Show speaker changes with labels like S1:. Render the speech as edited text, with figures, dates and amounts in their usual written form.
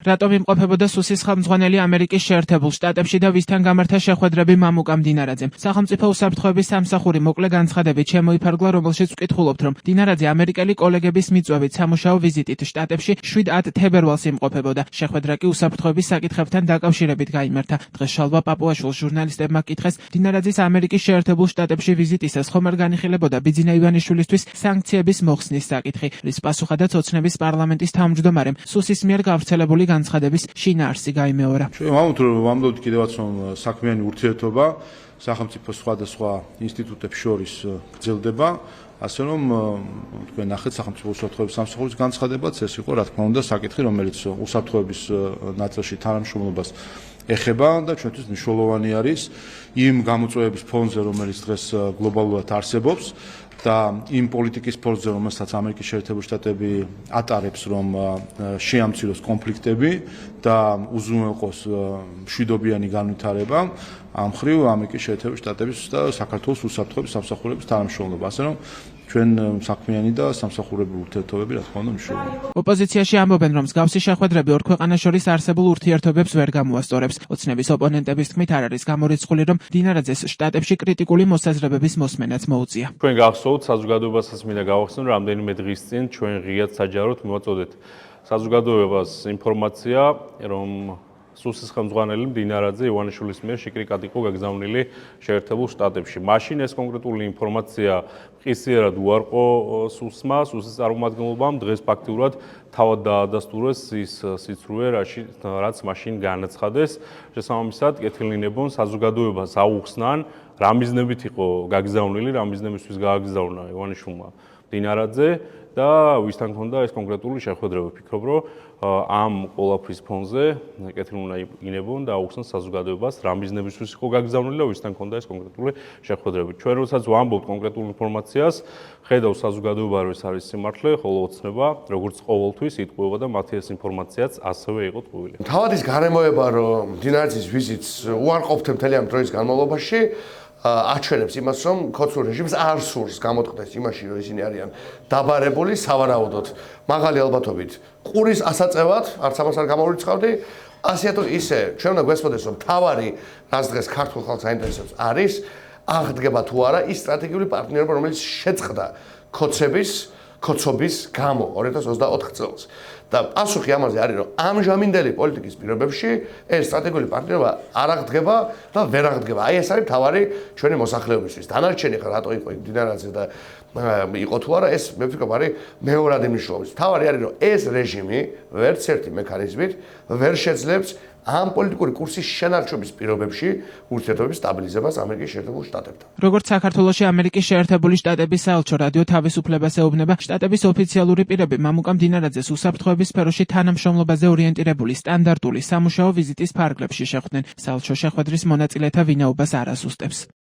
S1: რატომ იმყოფებოდა სუსის ხელმძღვანელი ამერიკის შეერთებულ შტატებში და ვისთან გამართა შეხვედრები მამუკა მდინარაძემ. სახელმწიფო უსაფრთხოების სამსახური მოკლე განცხადებით შემოიფარგლა, რომელშიც ვკითხულობთ, რომ მდინარაძე ამერიკელი კოლეგების მიწვევით სამუშაო ვიზიტით შტატებში 7 თებერვალს იმყოფებოდა. შეხვედრა კი უსაფრთხოების საკითხებთან დაკავშირებით გაიმართა. დღეს შალვა პაპუაშვილს ჟურნალისტებმა კითხეს, მდინარაძის ამერიკის შეერთებულ შტატებში ვიზიტისას ხომ არ განიხილებოდა ბიძინა ივანიშვილისთვის სანქციების მოხსნის საკითხი, რის პასუხადაც ოცნების პარლამენტის თავმჯდომარემ სუსის მიერ გავრცელებული განცხადების შინაარსი გაიმეორა.
S2: ვამბობთ კიდევაც, რომ საქმიანი ურთიერთობა სახელმწიფო სხვადასხვა ინსტიტუტებს შორის გრძელდება, ასე რომ თქვენ ნახეთ სახელმწიფო უსაფრთხოების სამსახურის განცხადებაც ეს იყო, რა თქმა უნდა, საკითხი, რომელიც უსაფრთხოების ნაწილში თანამშრომლობას ეხება და ჩვენთვის მნიშვნელოვანი არის იმ გამოწვევების ფონზე, რომელიც დღეს გლობალურად არსებობს და იმ პოლიტიკის ფონზე, რომელსაც ამერიკის შეერთებული შტატები ატარებს, რომ შეამციროს კონფლიქტები და უზრუნველყოს მშვიდობიანი განვითარება, ამ მხრივ ამერიკის შეერთებული შტატების და საქართველოს უსაფრთხოების სამსახურების თანამშრომლობა, ასე რომ ჩვენ საქმიანი და სამსახურები ურთიერთობები, რა თქმა უნდა, მნიშვნელოვანია.
S1: ოპოზიციაში ამბობენ, რომ მსგავსი შეხვედრები ორ ქვეყანას შორის არსებულ ურთიერთობებს ვერ გამოასწორებს. ოცნების ოპონენტების თქმით, არ არის გამორიცხული, რომ მდინარაძეს შტატებში კრიტიკული მოსაზრებების მოსმენაც მოუწია.
S3: ჩვენ გახსოვთ, საზოგადოებასაც მინდა გავახსენო, რამდენიმე დღის წინ ჩვენ ღიად საჯაროდ მივაწოდეთ საზოგადოებას ინფორმაცია, რომ სუსის ხელმძღვანელი მდინარაძე ივანიშვილის მიერ შიკრიკად იყო გაგზავნილი შეერთებულ შტატებში. მაშინ ეს კონკრეტული ინფორმაცია ყისიერად უარყო სუსმა, სუსის წარმომადგენლობამ, დღეს ფაქტიურად თავად დაადასტურეს ის სიცრუე, რაც მაშინ განაცხადეს. შესაბამისად, კეთილინებონ საზოგადოებას აუხსნან, რა მიზნებით იყო გაგზავნილი, რა მიზნებისთვის გააგზავნა ივანიშვილმა მდინარაძე და ვისთან ჰქონდა ეს კონკრეტული შეხვედრება. ვფიქრობ, რომ ამ ყველაფრის ფონზე კეთილუნა ინებონ და აუხსნან საზოგადოებას, რა მიზნებისთვის იყო გაგზავნილი და ვისთან ჰქონდა ეს კონკრეტული შეხვედრება. ჩვენ როდესაც ვამბობთ კონკრეტულ ინფორმაციას, ხედავს საზოგადოება, რომ ეს არის სიმართლე, ხოლო ოცნება, როგორც ყოველთვის, იტყუება და მათი ეს ინფორმაციაც ასევე იყო ტყუილი.
S4: თავადის გარემოება, რომ მდინარაძის ვიზიტს უარყოფთ მთელი ამ დროის განმავლობაში, აჩვენებს იმას, რომ ქოცურ რეჟიმს არ სურს გამოთქვდეს იმაში, რომ ისინი არიან დაბარებული სავარაუდოდ მაღალი ალბათობით ყურის ასაწევად, არც ამას არ გამორიცხავდი, ასე თუ ისე ჩვენ უნდა გვესმოდეს, რომ თავარი რაც დღეს ქართულ ხალხს აინტერესებს არის აღდგება თუ არა ის სტრატეგიული პარტნიორობა, რომელიც შეწყდა ქოცობის გამო 2024 წელს. და პასუხი ამაზე არის, რომ ამჟამინდელი პოლიტიკის პირობებში ეს სტრატეგიული პარტნიორობა არ აღდგება და ვერ აღდგება. აი ეს არის თავარი ჩვენი მოსახლეობისთვის. დანარჩენი ხა რატო იყო მდინარაძე და იყო თუ არა, ეს მე ვფიქრობ არის მეორადი მნიშვნელობის. თავარი არის, რომ ეს რეჟიმი ვერც ერთი მექანიზმით ვერ შეძლებს ამ პოლიტიკური კურსის შენარჩობის პირობებში ურთიერთობების სტაბილიზებას ამერიკის შეერთებულ შტატებთან.
S1: როგორც საქართველოში ამერიკის შეერთებული შტატების საელჩო რადიო თავისუფლებას ეუბნება, შტატების ოფიციალური პირები მამუკა მდინარაძეს უსაფრთხოების სფეროში თანამშრომლობაზე ორიენტირებული სტანდარტული სამუშაო ვიზიტის ფარგლებში შეხვდნენ. საელჩო შეხვედრის მონაწილეთა ვინაობას არ ასუსტებს.